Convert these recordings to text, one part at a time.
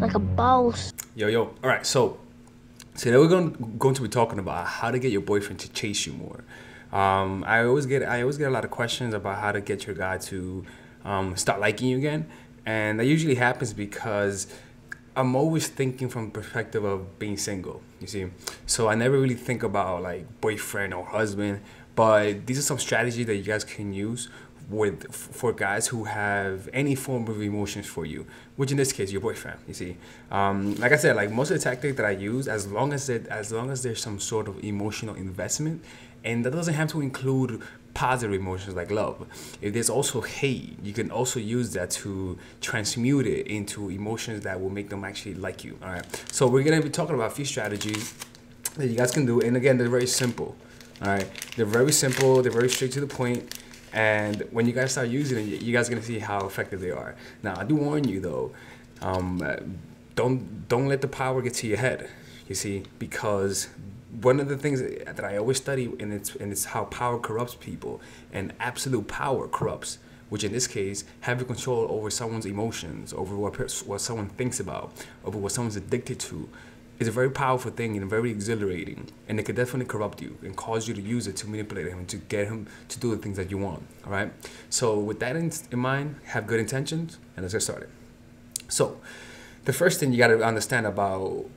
like a boss. Yo. All right, so today we're going to be talking about how to get your boyfriend to chase you more. I always get a lot of questions about how to get your guy to start liking you again, and that usually happens because I'm always thinking from the perspective of being single. You see, so I never really think about like boyfriend or husband. But these are some strategies that you guys can use for guys who have any form of emotions for you, which in this case your boyfriend. You see, like I said, like most of the tactics that I use, as long as there's some sort of emotional investment, and that doesn't have to include positive emotions like love. If there's also hate, you can also use that to transmute it into emotions that will make them actually like you. All right, so we're gonna be talking about a few strategies that you guys can do, and again, they're very simple. All right, they're very simple, they're very straight to the point, and when you guys start using it, you guys are gonna see how effective they are. Now, I do warn you though, don't let the power get to your head. You see, because one of the things that I always study, and it's how power corrupts people, and absolute power corrupts. Which in this case, having control over someone's emotions, over what someone thinks about, over what someone's addicted to, is a very powerful thing and very exhilarating, and it could definitely corrupt you and cause you to use it to manipulate him and to get him to do the things that you want. All right, so with that in mind, have good intentions, and let's get started. So the first thing you got to understand about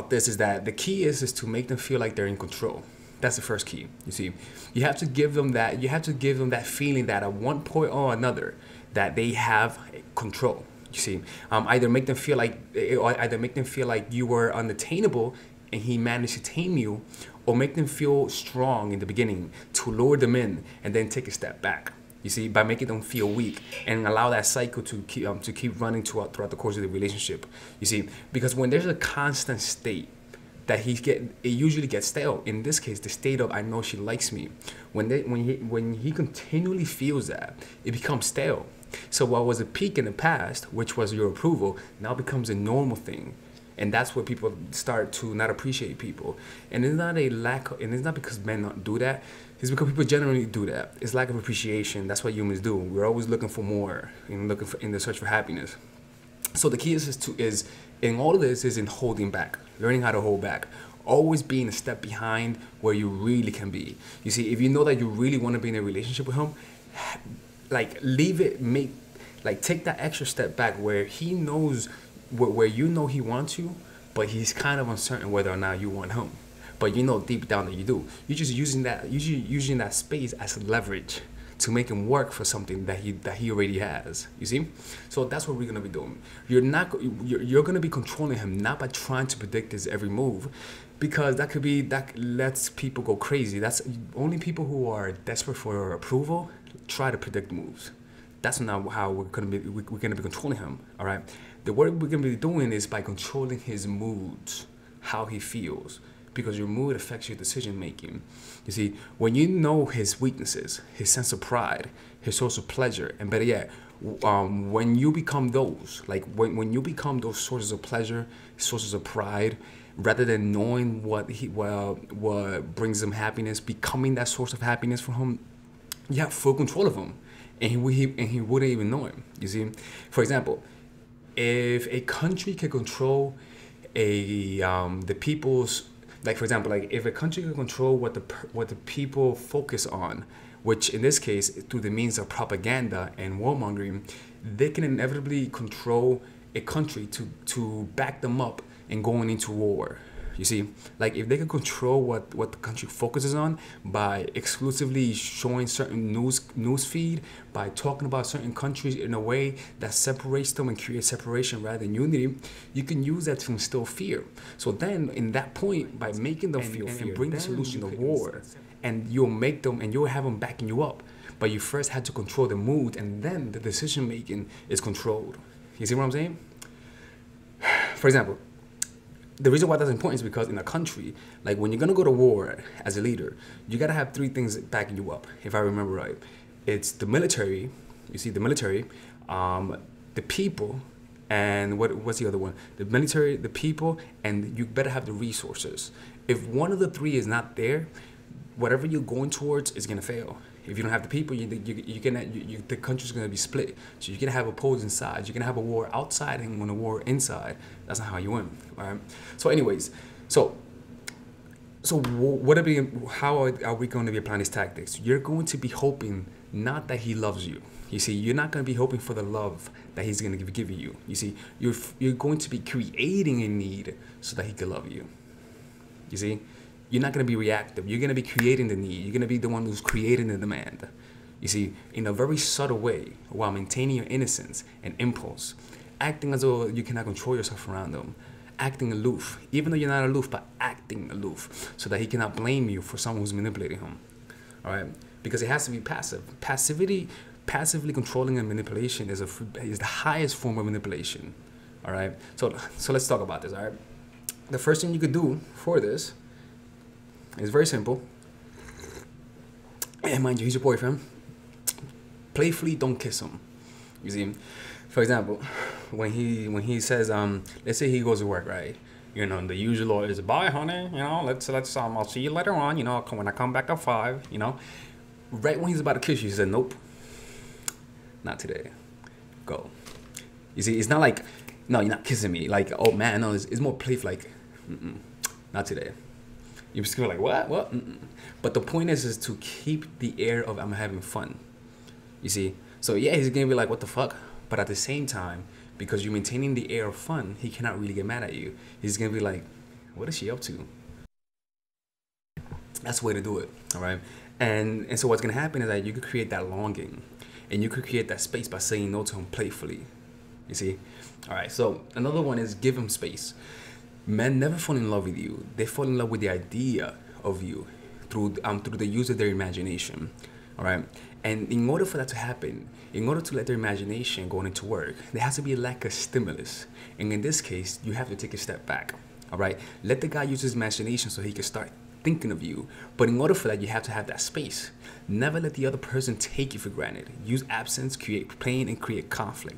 this is that the key is to make them feel like they're in control. That's the first key. You see, you have to give them that feeling that at one point or another that they have control. You see, either make them feel like you were unattainable and he managed to tame you, or make them feel strong in the beginning to lure them in and then take a step back. You see, by making them feel weak and allow that cycle to keep running throughout the course of the relationship. You see, because when there's a constant state that it usually gets stale. In this case, the state of I know she likes me. When he continually feels that, it becomes stale. So what was a peak in the past, which was your approval, now becomes a normal thing. And that's where people start to not appreciate people. And it's not because men not do that. It's because people generally do that. It's lack of appreciation. That's what humans do. We're always looking for more and in the search for happiness. So the key is in all of this is in holding back, learning how to hold back, always being a step behind where you really can be. You see, if you know that you really want to be in a relationship with him, take that extra step back where he knows where you know he wants you, but he's kind of uncertain whether or not you want him. But you know deep down that you do. You're just using that space as leverage to make him work for something that he already has. You see? So that's what we're gonna be doing. You're gonna be controlling him, not by trying to predict his every move, because that lets people go crazy. That's only people who are desperate for approval try to predict moves. That's not how we're gonna be controlling him. All right. The work we're gonna be doing is by controlling his moods, how he feels, because your mood affects your decision making. You see, when you know his weaknesses, his sense of pride, his source of pleasure, and better yet, when you become those, when you become those sources of pleasure, sources of pride, rather than knowing what brings him happiness, becoming that source of happiness for him, you have full control of him, and he wouldn't even know him. You see, for example, if a country can control the people's, like, for example, like if a country can control what the people focus on, which in this case through the means of propaganda and warmongering, they can inevitably control a country to back them up in going into war. You see, like if they can control what the country focuses on by exclusively showing certain news feed, by talking about certain countries in a way that separates them and creates separation rather than unity, you can use that to instill fear. So then, in that point, by making them feel fear, bring the solution to war, and you'll have them backing you up. But you first had to control the mood, and then the decision making is controlled. You see what I'm saying? For example, the reason why that's important is because in a country, like when you're gonna go to war as a leader, you gotta have three things backing you up. If I remember right, it's the military. You see, the military, the people, and what's the other one? The military, the people, and you better have the resources. If one of the three is not there, whatever you're going towards is gonna fail. If you don't have the people, the country's gonna be split. So you're gonna have opposing sides. You're gonna have a war outside and a war inside. That's not how you win, all right? So, anyways, how are we going to be applying these tactics? You're going to be hoping not that he loves you. You see, you're not going to be hoping for the love that he's going to give you. You see, you're going to be creating a need so that he can love you. You see, you're not going to be reactive. You're going to be creating the need. You're going to be the one who's creating the demand. You see, in a very subtle way, while maintaining your innocence and impulse, acting as though you cannot control yourself around them. Acting aloof, even though you're not aloof, but acting aloof, so that he cannot blame you for someone who's manipulating him. All right, because it has to be passive. Passively controlling and manipulation is the highest form of manipulation. All right, so let's talk about this. All right, the first thing you could do for this is very simple. And mind you, he's your boyfriend. Playfully, don't kiss him. You see, for example, when he says, let's say he goes to work, right? You know, the usual is, bye, honey. You know, let's I'll see you later on. You know, when I come back at 5. You know, right when he's about to kiss you, he said, nope, not today. Go. You see, it's not like, no, you're not kissing me. Like, oh man, no, it's more playful. Like, not today. You're just gonna be like, what? But the point is to keep the air of I'm having fun. You see, so yeah, he's gonna be like, what the fuck? But at the same time, because you're maintaining the air of fun, he cannot really get mad at you. He's gonna be like, what is she up to? That's the way to do it, all right? And so what's gonna happen is that you could create that longing, and you could create that space by saying no to him playfully. You see? All right, so another one is give him space. Men never fall in love with you. They fall in love with the idea of you through the use of their imagination, all right? And in order for that to happen, in order to let their imagination go into work, there has to be a lack of stimulus. And in this case, you have to take a step back, all right? Let the guy use his imagination so he can start thinking of you. But in order for that, you have to have that space. Never let the other person take you for granted. Use absence, create pain, and create conflict.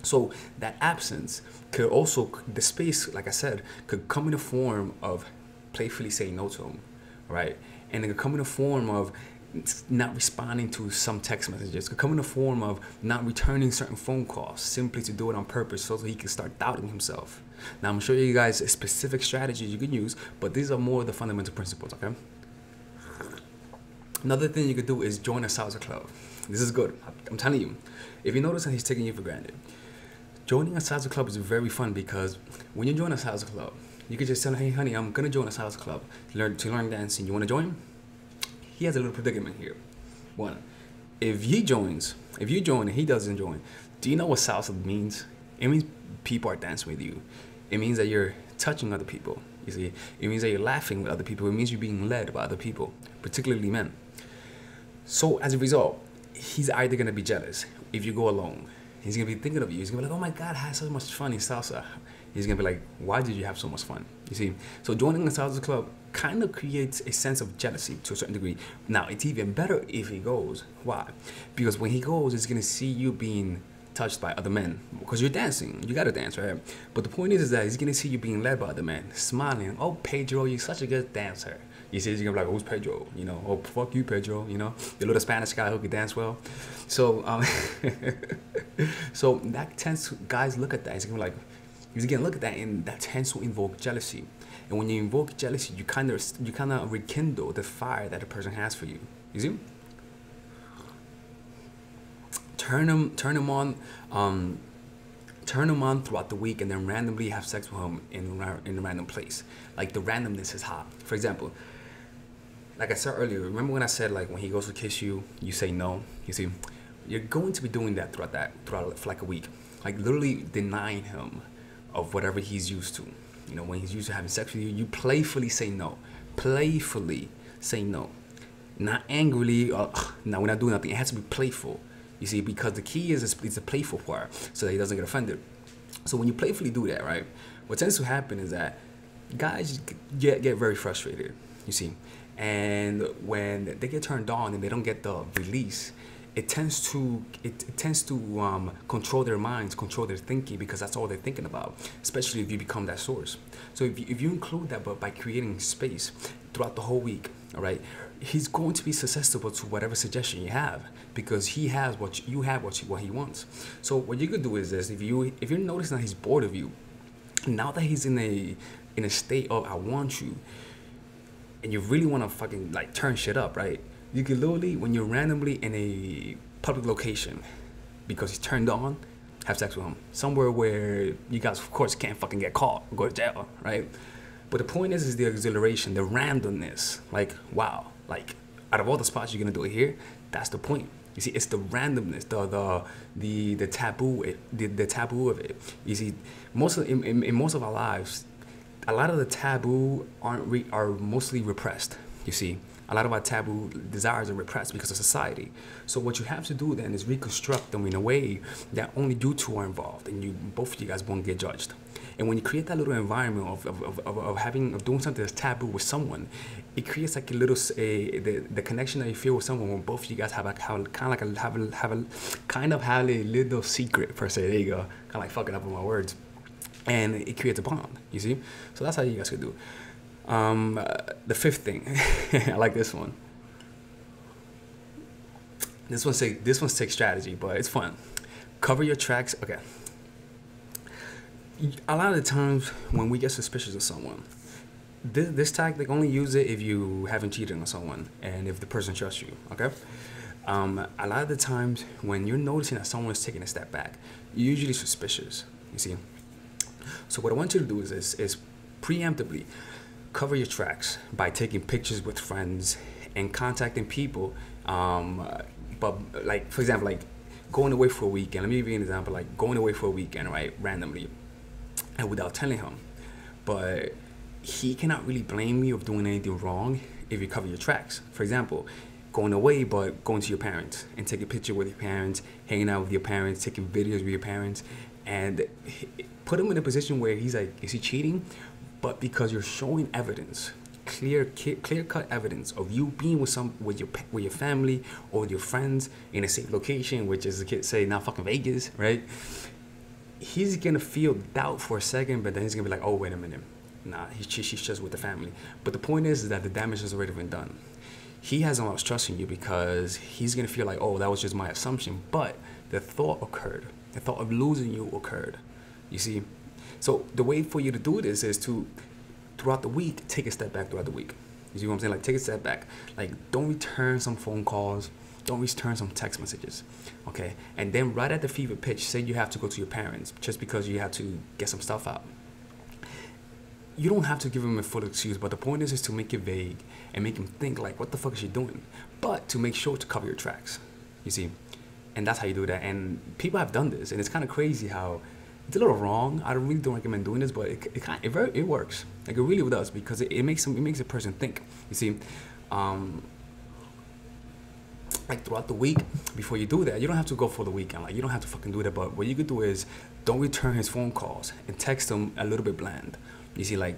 So that absence could also, the space, like I said, could come in the form of playfully saying no to him, right? And it could come in the form of not responding to some text messages. It could come in the form of not returning certain phone calls simply to do it on purpose so that he can start doubting himself. Now, I'm going to show you guys specific strategies you can use, but these are more of the fundamental principles, okay? Another thing you could do is join a salsa club. This is good. I'm telling you. If you notice that he's taking you for granted, joining a salsa club is very fun because when you join a salsa club, you can just tell him, hey, honey, I'm going to join a salsa club to learn dancing. You want to join? He has a little predicament here. One, if you join and he doesn't join, do you know what salsa means? It means people are dancing with you. It means that you're touching other people. You see, it means that you're laughing with other people. It means you're being led by other people, particularly men. So as a result, he's either gonna be jealous if you go alone. He's gonna be thinking of you. He's gonna be like, oh my God, I had so much fun in salsa. He's gonna be like, why did you have so much fun? You see, so joining a salsa club kind of creates a sense of jealousy to a certain degree. Now, it's even better if he goes. Why? Because when he goes, he's gonna see you being touched by other men because you're dancing. You gotta dance, right? But the point is that he's gonna see you being led by other men, smiling. Oh, Pedro, you're such a good dancer. You see, he's gonna be like, who's Pedro? You know, oh, fuck you, Pedro. You know, the little Spanish guy who can dance well. So, so that tends to, guys look at that. He's gonna be like, he's gonna look at that, and that tends to invoke jealousy. And when you invoke jealousy, you kind of rekindle the fire that a person has for you. You see? Turn him on throughout the week, and then randomly have sex with him in a random place. Like, the randomness is hot. For example, like I said earlier, remember when I said, like, when he goes to kiss you, you say no? You see, you're going to be doing that throughout for like a week, like literally denying him of whatever he's used to. You know, when he's used to having sex with you, you playfully say no. Playfully say no, not angrily. No, we're not doing nothing. It has to be playful. You see, because the key is it's a playful part, so that he doesn't get offended. So when you playfully do that, right, what tends to happen is that guys get very frustrated, you see. And when they get turned on and they don't get the release, it tends to control their minds, control their thinking, because that's all they're thinking about, especially if you become that source. So if you include that, but by creating space throughout the whole week, all right, he's going to be susceptible to whatever suggestion you have, because he has what you have, what he wants. So what you could do is this: if you're noticing that he's bored of you, now that he's in a state of I want you, and you really want to fucking like turn shit up, right? You can literally, when you're randomly in a public location, because he's turned on, have sex with him somewhere where you guys, of course, can't fucking get caught or go to jail, right? But the point is the exhilaration, the randomness. Like, wow, like out of all the spots you're gonna do it here, that's the point. You see, it's the randomness, the taboo, the taboo of it. You see, in most of our lives, a lot of the taboo are mostly repressed. You see, a lot of our taboo desires are repressed because of society. So what you have to do then is reconstruct them in a way that only you two are involved, and both of you guys won't get judged. And when you create that little environment of doing something that's taboo with someone, it creates like a little the connection that you feel with someone when both of you guys have a little secret per se. There you go, kind of like fucking up with my words, and it creates a bond. You see, so that's how you guys could do. The fifth thing, I like this one. This one's takes strategy, but it's fun. Cover your tracks. Okay. A lot of the times when we get suspicious of someone, this tactic, only use it if you haven't cheated on someone and if the person trusts you. Okay. A lot of the times when you're noticing that someone is taking a step back, you're usually suspicious. You see. So what I want you to do is preemptively cover your tracks by taking pictures with friends and contacting people. But like, for example, like going away for a weekend. Let me give you an example. Like going away for a weekend, right, randomly, and without telling him. But he cannot really blame you of doing anything wrong if you cover your tracks. For example, going away, but going to your parents and taking a picture with your parents, hanging out with your parents, taking videos with your parents, and put him in a position where he's like, is he cheating? But because you're showing evidence, clear-cut evidence of you being with your family or with your friends in a safe location, which is, the kids say, not fucking Vegas, right? He's gonna feel doubt for a second, but then he's gonna be like, oh, wait a minute, nah, she's just with the family. But the point is that the damage has already been done. He hasn't lost trust in you because he's gonna feel like, oh, that was just my assumption. But the thought occurred. The thought of losing you occurred. You see. So the way for you to do this is to, throughout the week, take a step back throughout the week. You see what I'm saying? Like, take a step back. Like, don't return some phone calls. Don't return some text messages. Okay? And then right at the fever pitch, say you have to go to your parents just because you have to get some stuff out. You don't have to give him a full excuse, but the point is to make it vague and make him think like, what the fuck is she doing? But to make sure to cover your tracks. You see? And that's how you do that. And people have done this, and it's kind of crazy how it's a little wrong. I really don't recommend doing this, but it works. Like, it really does, because it makes a person think. You see, like throughout the week, before you do that, you don't have to go for the weekend. Like, you don't have to fucking do that. But what you could do is don't return his phone calls and text him a little bit bland. You see, like,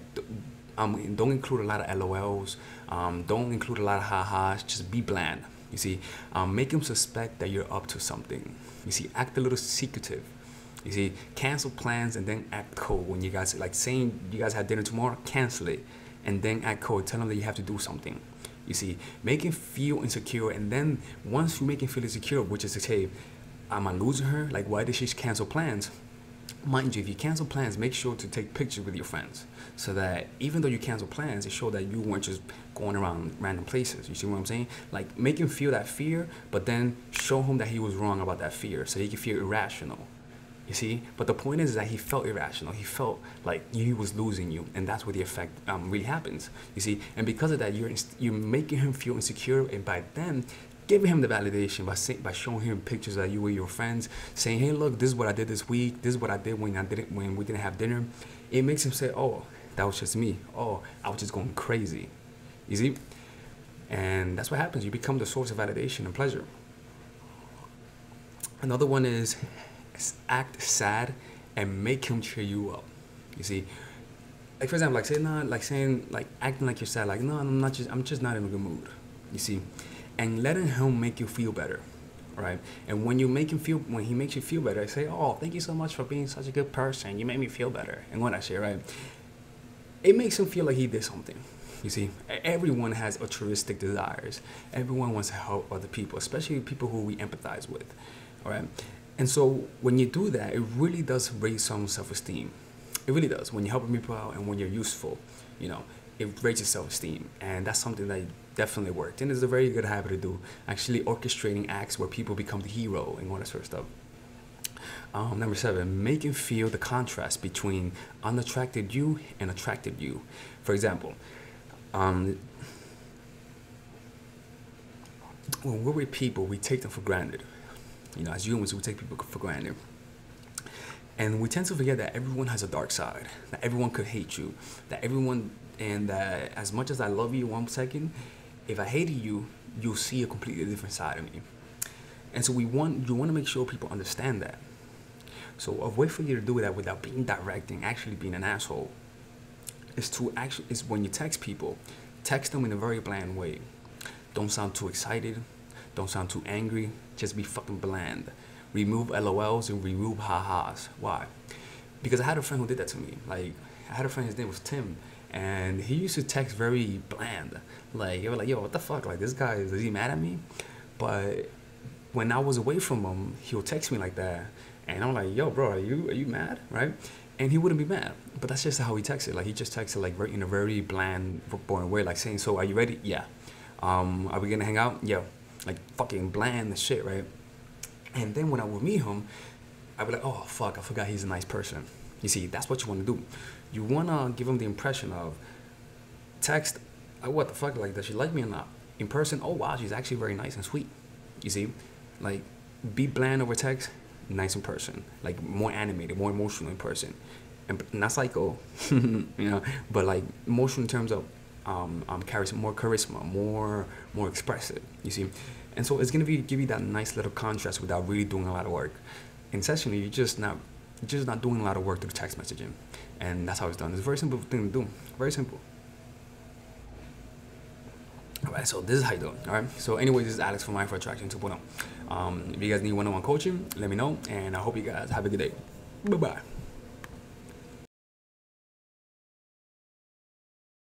don't include a lot of LOLs. Don't include a lot of ha-has. Just be bland. You see, make him suspect that you're up to something. You see, act a little secretive. You see, cancel plans and then act cold. When you guys, like saying you guys have dinner tomorrow, cancel it and then act cold. Tell him that you have to do something. You see, make him feel insecure, and then once you make him feel insecure, which is to say, am I losing her? Like, why did she cancel plans? Mind you, if you cancel plans, make sure to take pictures with your friends, so that even though you cancel plans, it shows that you weren't just going around random places. You see what I'm saying? Like, make him feel that fear, but then show him that he was wrong about that fear, so he can feel irrational. You see? But the point is that he felt irrational. He felt like he was losing you, and that's where the effect really happens. You see? And because of that, you're making him feel insecure, and by then, giving him the validation by showing him pictures of you with your friends, saying, hey, look, this is what I did this week. This is what I did when we didn't have dinner. It makes him say, oh, that was just me. Oh, I was just going crazy. You see? And that's what happens. You become the source of validation and pleasure. Another one is act sad and make him cheer you up. You see, like, for example, like acting like you're sad, like, no, I'm just not in a good mood. You see, and letting him make you feel better, right? And when he makes you feel better, say, oh, thank you so much for being such a good person. You made me feel better. And what I say, right, it makes him feel like he did something. You see, everyone has altruistic desires. Everyone wants to help other people, especially people who we empathize with. All right. And so when you do that, it really does raise someone's self-esteem. It really does. When you're helping people out and when you're useful, you know, it raises self-esteem. And that's something that definitely worked. And it's a very good habit to do, actually orchestrating acts where people become the hero and all that sort of stuff. Number 7, making feel the contrast between unattracted you and attracted you. For example, when we're with people, we take them for granted. You know, as humans, we take people for granted. And we tend to forget that everyone has a dark side, that everyone could hate you, that everyone, and that as much as I love you 1 second, if I hated you, you'll see a completely different side of me. And so you want to make sure people understand that. So a way for you to do that without being direct and actually being an asshole is when you text people, text them in a very bland way. Don't sound too excited. Don't sound too angry. Just be fucking bland. Remove LOLs and remove ha-has. Why? Because I had a friend who did that to me. Like, I had a friend, his name was Tim, and he used to text very bland. Like, you were like, yo, what the fuck? Like, this guy, is he mad at me? But when I was away from him, he'll text me like that. And I'm like, yo, bro, are you mad? Right? And he wouldn't be mad. But that's just how he texted. Like, he just texted like in a very bland, boring way. Like saying, so are you ready? Yeah. Are we gonna hang out? Yeah. Like fucking bland as shit, right? And then when I would meet him, I'd be like, oh, fuck, I forgot he's a nice person. You see, that's what you want to do. You want to give him the impression of text, what the fuck, like, does she like me or not? In person, oh, wow, she's actually very nice and sweet. You see? Like, be bland over text, nice in person. Like, more animated, more emotional in person. And not psycho, you know, but like emotional in terms of carries more charisma, more expressive, you see. And so it's gonna give you that nice little contrast without really doing a lot of work. And essentially, you're just not doing a lot of work through text messaging, and that's how it's done. It's a very simple thing to do. Very simple. All right, so this is how you do it. All right. So anyway, this is Alex from Mind for Attraction 2.0. If you guys need one-on-one coaching, let me know, and I hope you guys have a good day. Bye bye.